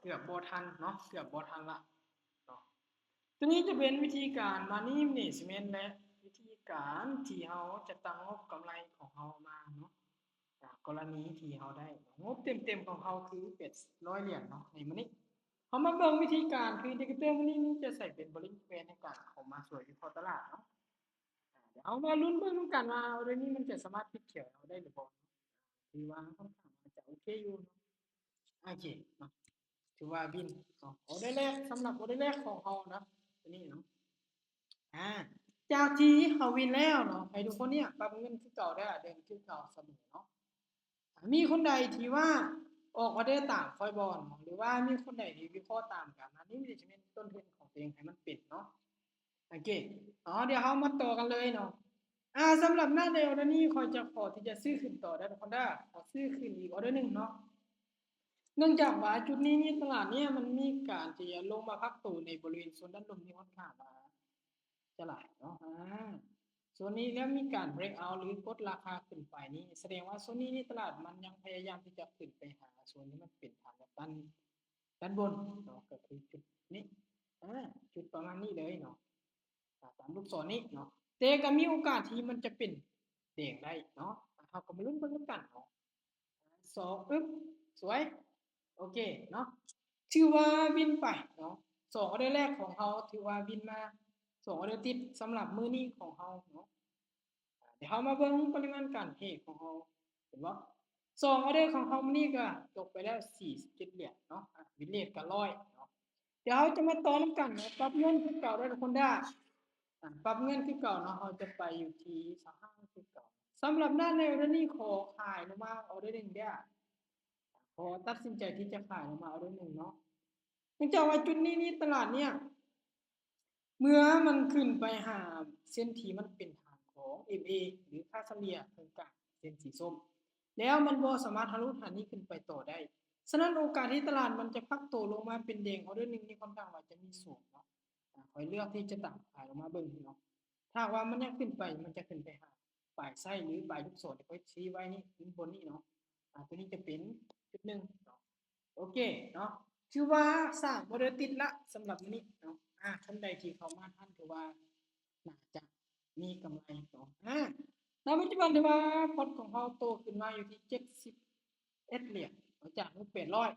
เกือบบ่ทันเนาะเกือบบ่ทันละเนาะตัวนี้จะเป็นวิธีการ Money Management และวิธีการที่เราจะตั้งงบกำไรของเรามาเนาะจากกรณีที่เราได้งบเต็มๆของเราคือ800 เหรียญเนาะในมื้อนี้เรามาเบิ่งวิธีการคือเด็กเตอร์มื้อนี้จะใส่เป็นบริเวณในการเข้ามาสวยอยู่พอตลาดเนาะเดี๋ยวเอามาลุ้นเบิ่งกันว่าเรื่องนี้มันจะสามารถพลิกเขียวเราได้หรือบ่ถือว่าค่อนข้างจะโอเคอยู่เนาะโอเคเนาะถือว่าบินออเดอร์แรกสำหรับออเดอร์แรกของเรานะตัวนี้เนาะอ่าจากที่เขาวินแล้วเนาะให้ทุกคนเนี่ยปรับเงินคือเก่าได้เดินคือเก่าเสมอเนาะมีคนใดที่ว่าออกออเดอร์ต่างคอยบอลหรือว่ามีคนใดที่วิเคราะห์ตามกันนะนี่มันจะเป็นต้นทุนของตัวเองให้มันปิดเนาะโอเคเดี๋ยวเขามาต่อกันเลยเนาะสำหรับหน้าเดลนี้คอยจะขอที่จะซื้อขึ้นต่อได้ทุกคนได้ขอซื้อขึ้นอีกออเดอร์หนึ่งเนาะ เนื่องจากว่าจุดนี้นี่ตลาดเนี่ยมันมีการที่จะลงมาพักตัวในบริเวณโซนด้านบนที่ค่อนข้างมาจะหลายเนาะส่วนนี้แล้วมีการ break out หรือกดราคาขึ้นไปนี้แสดงว่าโซนนี้นี่ตลาดมันยังพยายามที่จะขึ้นไปหาโซนที่มันเป็นฐานด้านบนเนาะก็คือจุดนี้จุดประมาณนี้เลยเนาะตามลูกศรนี้เนาะแต่ก็มีโอกาสที่มันจะเป็นแดงได้เนาะเราก็มาลุ้นเบิ่งกันเนาะสองปึ๊บสวย โอเคเนาะถือว่าวินไปเนาะ2ออเดอร์แรกของเราถือว่าวินมา2ออเดอร์ติดสำหรับมื้อนี้ของเราเนาะเดี๋ยวเรามาเบิ่งปริมาณการเทรดของเราเห็นบ่2ออเดอร์ของเรามื้อนี้ก็ตกไปแล้ว47เหรียญเนาะวินเรทก็100เนาะเดี๋ยวเราจะมาต่อนำกันเนาะปรับเงินคือเก่าได้ทุกคนเด้อปรับเงินคือเก่าเนาะเราจะไปอยู่ที่25คือเก่าสำหรับด้านในออเดอร์นี้ขอขายลงมาออเดอร์1เด้อพอตัดสินใจที่จะขายลงมาออเดอร์1เนาะ เนื่องจากว่าจุดนี้นี่ตลาดเนี่ยเมื่อมันขึ้นไปหาเส้นที่มันเป็นฐานของ MA หรือค่าเฉลี่ยตรงกลางเส้นสีส้มแล้วมันบ่สามารถทะลุฐานนี้ขึ้นไปต่อได้ฉะนั้นโอกาสที่ตลาดมันจะพักตัวลงมาเป็นแดงออเดอร์นึงนี่ค่อนข้างว่าจะมีสูงเนาะคอยเลือกที่จะตัดขายลงมาเบิ่งเนาะถ้าว่ามันยังขึ้นไปมันจะขึ้นไปหาปลายไส้หรือปลายลูกศรที่ค่อยชี้ไว้นี่บนนี้เนาะตัวนี้จะเป็นจุด1เนาะโอเคเนาะถือว่าสร้างบ่ได้ติดละสำหรับมื้อนี้เนาะท่านใดที่เข้ามาท่านถือว่าน่าจะมีกำไรเนาะณปัจจุบันถือว่าพอร์ตของเราโตขึ้นมาอยู่ที่71เหรียญจากงบ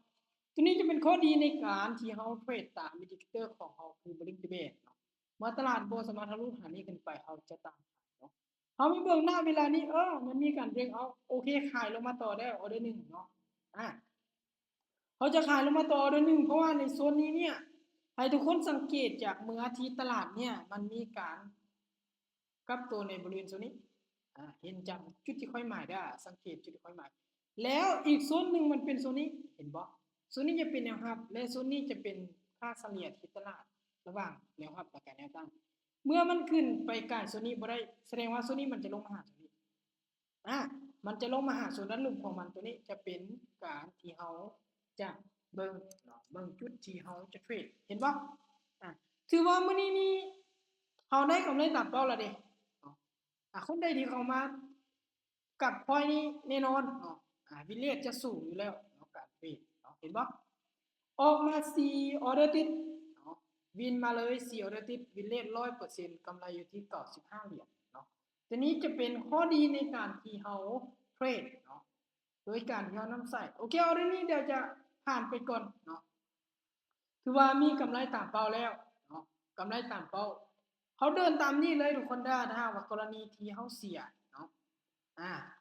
800ตัวนี้จะเป็นข้อดีในการที่เราเทรดตามอินดิเคเตอร์ของเราคือ Bollinger Band เนาะเมื่อตลาดบ่สามารถทะลุฐานนี้ขึ้นไปเราจะตามขายเนาะเรามาเบิ่งหน้าเวลานี้มันมีการ break out โอเคขายลงมาต่อได้ออเดอร์1เนาะเขาจะขายลงมาต่อเดือนหนึ่งเพราะว่าในโซนนี้เนี่ยให้ทุกคนสังเกตจากเมื่อที่ตลาดเนี่ยมันมีการกลับตัวในบริเวณโซนนี้เห็นจากจุดที่ค่อยหมายได้สังเกตจุดที่ค่อยหมายแล้วอีกโซนหนึ่งมันเป็นโซนนี้เห็นบ่โซนนี้จะเป็นแนวรับและโซนนี้จะเป็นค่าเฉลี่ยที่ตลาดระหว่างแนวรับกับแนวตั้งเมื่อมันขึ้นไปใกล้โซนนี้บ่ได้แสดงว่าโซนนี้มันจะลงมาหาโซนนี้มันจะลงมาหาโซนด้านลุ่มของมันตัวนี้จะเป็นการที่เฮาจะเบิ่งเนาะเบิ่งจุดที่เฮาจะเทรดเห็นบ่ถือว่ามื้อนี้นี่เฮาได้กำไรตามเป้าแล้วเด้เนาะคนใดที่เข้ามากับพอยนี้แน่นอนเนาะวินเลทจะสูงอยู่แล้วเนาะการเทรดเนาะเห็นบ่ออกมา4ออเดอร์ติดเนาะวินมาเลย4ออเดอร์ติดวินเลท 100% กำไรอยู่ที่95เหรียญเนาะตัวนี้จะเป็นข้อดีในการที่เฮาเทรดเนาะโดยการที่เฮานำใส่โอเคเอาเรื่องนี้เดี๋ยวจะผ่านไปก่อนเนาะถือว่ามีกำไรตามเป้าแล้วเนาะกำไรตามเป้าเขาเดินตามนี้เลยทุกคนได้ถ้าว่ากรณีที่เฮาเสียเนาะ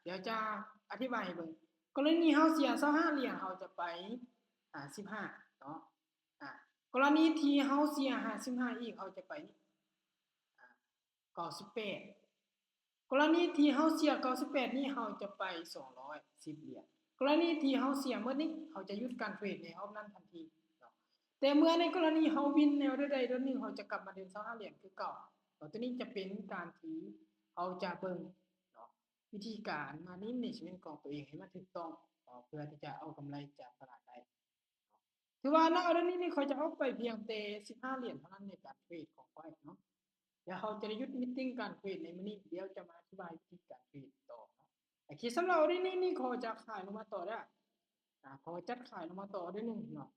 เดี๋ยวจะอธิบายให้เบิ่งกรณีเฮาเสีย25เหรียญเฮาจะไป15เนาะกรณีที่เฮาเสีย55อีกเฮาจะไปนี่98กรณีที่เฮาเสีย98นี่เฮาจะไป210เหรียญกรณีที่เฮาเสียหมดนี้เฮาจะหยุดการเทรดในรอบนั้นทันทีแต่เมื่อในกรณีเฮาวินแนวใดๆตัวนึงเฮาจะกลับมาเดิน25เหรียญคือเก่าตัวนี้จะเป็นการที่เฮาจะเบิ่งเนาะวิธีการมานิเนจเมนต์ของตัวเองให้มันถูกต้องเพื่อที่จะเอากำไรจากตลาดได้ถือว่าณเอาเรื่องนี้นี่ข้อยจะเอาไปเพียงแต่15เหรียญเท่านั้นในการเทรดของข้อยเนาะเดี๋ยวเราจะได้หยุดมีตติ้งการเทรดในมื้อนี้เดี๋ยวจะมาอธิบายวิธีการเทรดต่อเนาะโอเคสำหรับเรื่องนี้นี่ขอจะขายลงมาต่อได้ขอจัดขายลงมาต่อได้1เนาะ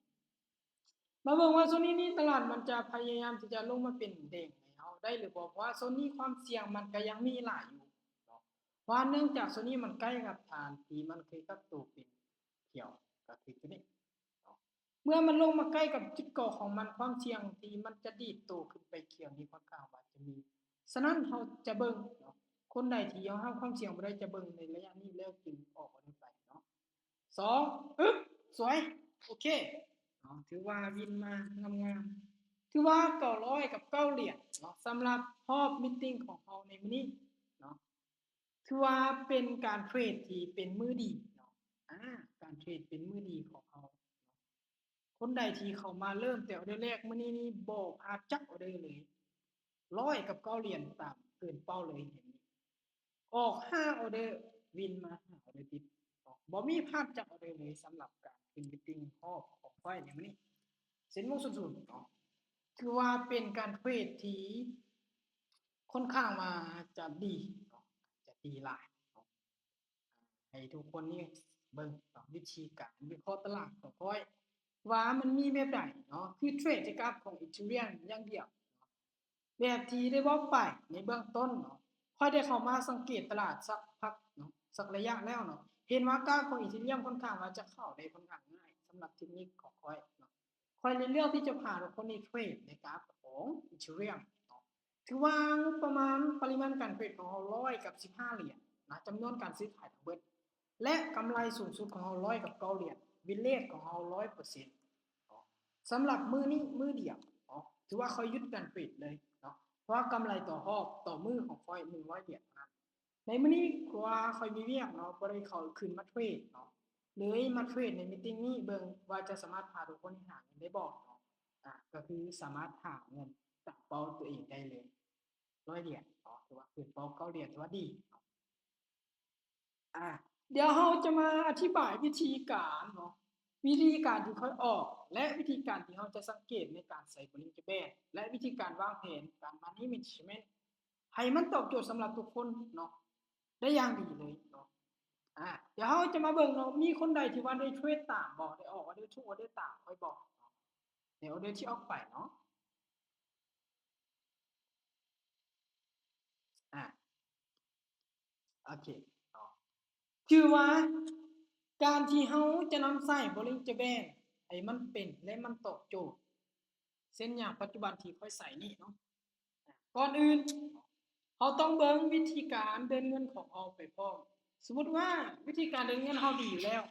มาเบิ่งว่าโซนนี้ตลาดมันจะพยายามที่จะลงมาเป็นแดงให้เฮาได้หรือบ่เพราะว่าโซนนี้ความเสี่ยงมันก็ยังมีหลายอยู่เนาะเพราะเนื่องจากโซนนี้มันใกล้กับฐานที่มันเคยกับตัวเป็นเขียวก็คือตัวนี้เนาะเมื่อมันลงมาใกล้กับจุดเกาะของมันความเสี่ยงที่มันจะดีดตัวขึ้นไปเขียวนี่ค่อนข้างว่าจะมีฉะนั้นเฮาจะเบิ่งเนาะคนใดที่ยังเฮาความเสี่ยงบ่ได้จะเบิ่งในระยะนี้แล้วจึงออกไปเนาะ2อึ๊บสวยโอเค ถือว่าวินมางามๆถือว่า900กับ9เหรียญเนาะสำหรับรอบมีตติ้งของเราในมื้อนี้เนาะถือว่าเป็นการเทรดที่เป็นมื้อดีเนาะการเทรดเป็นมื้อดีของเราคนใดที่เข้ามาเริ่มแต่ออเดอร์แรกมื้อนี้นี่บ่พลาดจักออเดอร์เลย100กับ9เหรียญตามเกินเป้าเลยเห็นออก5ออเดอร์วินมา5ออเดอร์ติดบ่มีพลาดจักออเดอร์เลยสำหรับการขึ้นมีตติ้งรอบของไฟในมื้อนี้ เส้นมุกสุดๆเนาะถือว่าเป็นการเทรดที่ค่อนข้างมาจะดีเนาะจะดีหลายเนาะให้ทุกคนนี่เบิ่งวิธีการวิเคราะห์ตลาดของค่อยว่ามันมีแบบใดเนาะคือเทรดกับของ Ethereum อย่างเดียวแบบที่ได้บอกไปในเบื้องต้นเนาะค่อยได้เข้ามาสังเกตตลาดสักพักเนาะสักระยะแล้วเนาะเห็นว่ากราฟของ Ethereum ค่อนข้างว่าจะเข้าได้ค่อนข้างง่ายสำหรับเทคนิคของค่อยเนาะ คอยเลือกที่จะพาทุกคนในเทรดในกราฟของ Ethereum ถือว่างบประมาณปริมาณการเทรดของเรา100กับ15เหรียญนะจำนวนการซื้อขายทั้งเบิดและกำไรสูงสุดของเรา100กับ9เหรียญวินเลทของเรา100%สำหรับมือนี้มือเดียวถือว่าคอยยึดการเทรดเลยเนาะเพราะกำไรต่อรอบต่อมือของคอย100เหรียญนะในมื้อนี้กว่าคอยมีเวียกเนาะบ่ได้เข้าขึ้นมาเทรดเนาะเลยมาเทรดในมีตติ้งนี้เบิ่งว่าจะสามารถพาทุกคนหาเงินได้บ่เนาะก็คือสามารถหาเงินตั้งเป้าตัวเองได้เลย100เหรียญถือว่าขึ้นเป้า9เหรียญถือว่าดีอ่าเดี๋ยวเราจะมาอธิบายวิธีการเนาะวิธีการที่ค่อยออกและวิธีการที่เราจะสังเกตในการใส่ Bollinger Band และวิธีการวางแผนการ Money Management ให้มันตอบโจทย์สำหรับทุกคนเนาะได้อย่างดีเลยเนาะเดี๋ยวเราจะมาเบิ่งเนาะมีคนใดที่ว่าได้เทรดตามบ่ได้ออกออเดอร์ทุกออเดอร์ตามค่อยบอกเนาะในออเดอร์ที่ออกไปเนาะอ่าโอเคเนาะคือว่าการที่เราจะนำใส่ Bollinger Band ให้มันเป็นและมันตอบโจทย์เส้นอย่างปัจจุบันที่ค่อยใส่นี่เนาะก่อนอื่นเราต้องเบิ่งวิธีการเดินเงินของเราไปพร้อมสมมุติว่าวิธีการเดินเงินเราดีอยู่แล้ว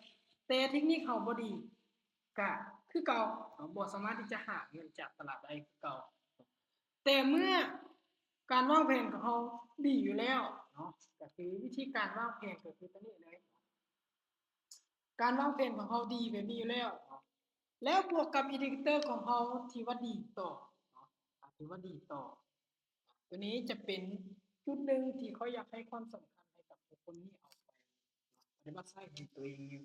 แต่เทคนิคเราบ่ดีก็คือเก่าเราบ่สามารถที่จะหาเงินจากตลาดได้คือเก่าแต่เมื่อการวางแผนของเราดีอยู่แล้วเนาะก็คือวิธีการวางแผนก็คือตัวนี้เลยการวางแผนของเราดีแบบนี้อยู่แล้วแล้วบวกกับอินดิเคเตอร์ของเราที่ว่าดีต่อเนาะที่ว่าดีต่อ ตัวนี้จะเป็นจุดหนึ่งที่เขาอยากให้ความสำคัญให้กับบุคคลนี้เอาไปปฏิบัติใช้ของตัวเอง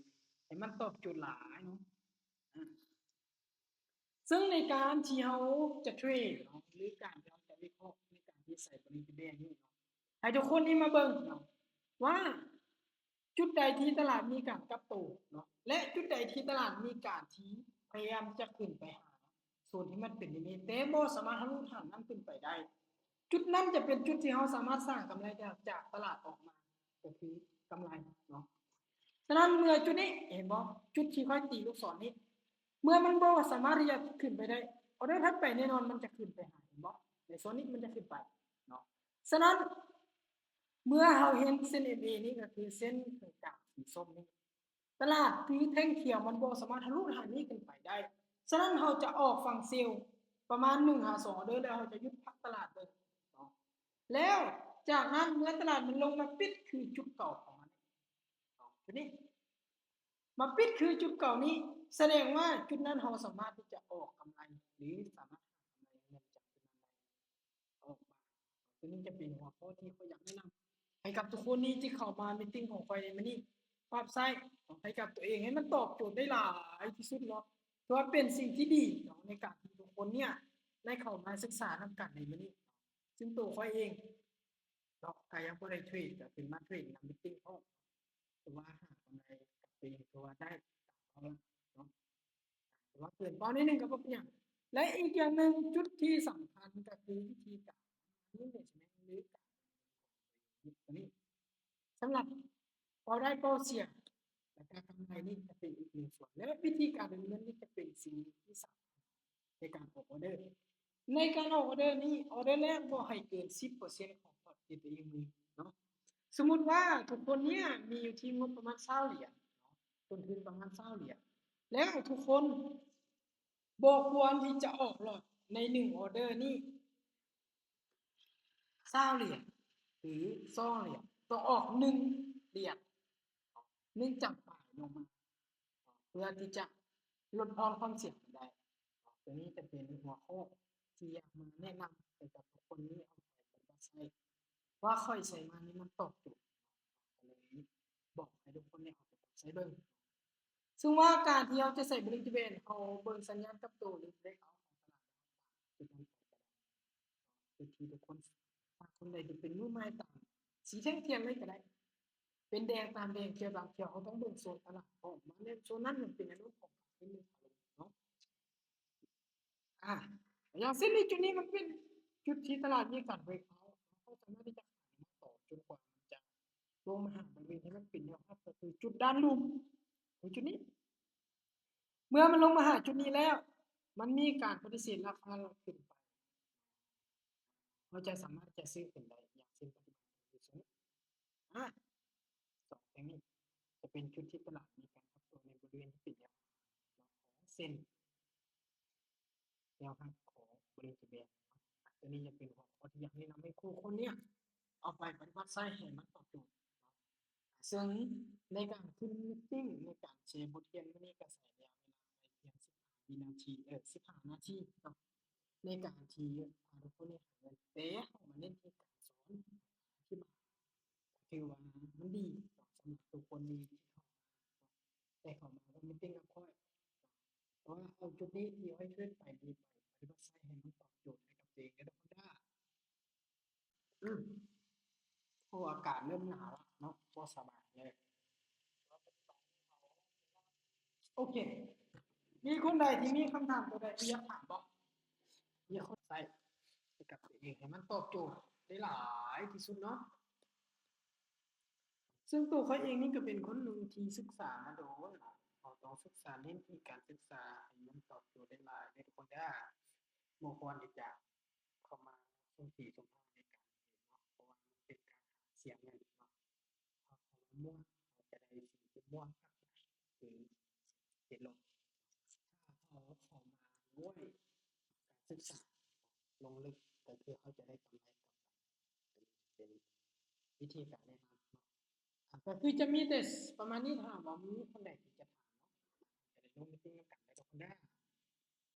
ให้มันตอบโจทย์หลายเนาะซึ่งในการที่เราจะเทรดเนาะหรือการที่เราจะวิเคราะห์ในการที่ใส่บริบทนี้เนาะให้ทุกคนนี่มาเบิ่งเนาะว่าจุดใดที่ตลาดมีการกลับตัวเนาะและจุดใดที่ตลาดมีการที่พยายามจะขึ้นไปหาส่วนที่มันเป็นอย่างนี้แต่บ่สามารถทะลุทางนั้นขึ้นไปได้ จุดนั้นจะเป็นจุดที่เราสามารถสร้างกำไรจากตลาดออกมาก็คือกำไรเนาะฉะนั้นเมื่อจุดนี้เห็นบ่จุดที่ค่อยตีลูกศรนี้เมื่อมันบ่สามารถที่จะขึ้นไปได้ออเดอร์ถัดไปแน่นอนมันจะขึ้นไปหาเห็นบ่ในโซนนี้มันจะขึ้นไปเนาะฉะนั้นเมื่อเราเห็นเส้น MA นี้ก็คือเส้นตรงกลางสีส้มนี้ตลาดถือแท่งเขียวมันบ่สามารถทะลุทางนี้ขึ้นไปได้ฉะนั้นเราจะออกฝั่งเซลล์ประมาณ152ออเดอร์แล้วเราจะหยุดพักตลาดเลยเนาะ แล้วจากนั้นเมื่อตลาดมันลงมาปิดคือจุดเก่าของมันจุดนี้มาปิดคือจุดเก่านี้แสดงว่าจุดนั้นเราสามารถที่จะออกกำไรหรือสามารถหากำไรเงินจากจุดนั้นได้ออกมาตัวนี้จะเป็นหัวข้อที่เขาอยากแนะนำให้กับทุกคนนี้ที่เข้ามามีตติ้งของไฟในมันนี่ปรับใช้ให้กับตัวเองให้มันตอบโจทย์ได้หลายที่สุดเนาะเพราะเป็นสิ่งที่ดีเนาะในการที่ทุกคนเนี่ยได้เข้ามาศึกษานำกันในมันนี่ซึ่งตัวไฟเอง เนาะก็ยังบ่ได้เทรดก็เป็นมาเทรดนำมิตติ้งพร้อมแต่ว่าหากำไรกับตัวเองก็ว่าได้ตามเขาเนาะ แต่ว่าเกินเป้านิดนึงก็บ่เป็นหยังและอีกอย่างหนึ่งจุดที่สำคัญก็คือวิธีการ management หรือการตัวนี้สำหรับพอได้ก็เสี่ยงและการกำไรนี่จะเป็นอีกหนึ่งส่วนและวิธีการดำเนินนี่จะเป็นสิ่งที่สำคัญในการออกออเดอร์ในการออกออเดอร์นี้ออเดอร์แรกบ่ให้เกิน 10% ของพอร์ตที่ตัวเองมีเนาะสมมุติว่าทุกคนเนี่ยมีอยู่ที่งบประมาณ20เหรียญเนาะต้นทุนประมาณ20เหรียญแล้วทุกคนบ่ควรที่จะออกหลอดใน1ออเดอร์นี้20เหรียญหรือ2เหรียญต้องออก1เหรียญ1จากปลายลงมาเพื่อที่จะลดทอนความเสี่ยงได้ตัวนี้จะเป็นหัวข้อที่อยากมาแนะนำให้กับทุกคนนี้เอาไปปฏิบัติใช้ว่าค่อยใช้มานี่มันตอบโจทย์ก็เลยบอกให้ทุกคนเนี่ยเอาไปปรับใช้เบิ่งซึ่งว่าการที่เราจะใส่บริเวณเอาเบิ่งสัญญาณกับตัวหรือเบรกเอาท์ของตลาดคือการตอบก็ได้คือที่ทุกคนถ้าคนใดที่เป็นมือใหม่ตามสีแท่งเทียนเลยก็ได้เป็นแดงตามแดงเขียวตามเขียวเขาต้องเบิ่งโซนตลาดออกมาเล่นโซนนั้นมันเป็นอนุของเป็นมือขาลงเนาะอย่างเส้นนี้จุดนี้มันเป็นจุดที่ตลาดมีการเบรกเอาท์เขาสามารถที่จะขายมาต่อจนกว่ามันจะลงมาหาบริเวณที่มันเป็นแนวรับก็คือจุดด้านลุ่มของจุดนี้เมื่อมันลงมาหาจุดนี้แล้วมันมีการปฏิเสธราคาขึ้นไปเราจะสามารถจะซื้อขึ้นได้อย่างเช่นปัจจุบันคือสมมติสองแท่งนี้จะเป็นจุดที่ตลาดมีการพักตัวในบริเวณที่เป็นแนวของเส้นแนวรับของบริเวณที่แบนตัวนี้จะเป็นหัวข้อที่อยากแนะนำให้ครูคนเนี้ยเอาไปปฏิบัติใช้ให้มันตอบโจทย์ซึ่งในการขึ้นมีตติ้งในการแชร์บทเรียนวันนี้ก็ใช้ระยะเวลาไปเพียง15วินาที15นาทีเนาะในการที่ทุกคนเนี่ยหาเงินแต่เอามาเน้นที่การสอนอธิบายคือว่ามันดีสำหรับทุกคนนี้ที่เข้ามาแต่เข้ามาว่ามีตติ้งกับค่อยเพราะว่าเอาจุดนี้ที่ให้ช่วยไปดีไปปฏิบัติใช้ให้มันตอบโจทย์ให้กับตัวเองและทุกคนได้อืมเพราะอากาศเริ่มหนาวแล้วเนาะก็สบายเลยโอเคมีคนใดที่มีคำถามตัวใดที่อยากถามบอกมีคนใส่ให้กับตัวเองให้มันตอบโจทย์ได้หลายที่สุดเนาะซึ่งตัวเขาเองนี่ก็เป็นคนหนึ่งที่ศึกษามาโดนเราต้องศึกษาเน้นที่การศึกษาให้มันตอบโจทย์ได้หลายในทุกคนได้บ่ควรที่จะเข้ามาสุ่มสี่สุ่มห้าในการเรียนเนาะเพราะว่ามันเป็นการหาเสียงเงินเนาะเขามั่วเขาจะได้สิ่งที่มั่วครับหรือเสียลงถ้าเขาเข้ามาด้วยการศึกษาลงลึกก็คือเขาจะได้กำไรกลับไปเป็นวิธีการแนะนำเนาะก็คือจะมีแต่ประมาณนี้ถ้าว่ามีคนใดที่จะถามเนาะจะได้ลงไปที่กันได้ทุกคนได้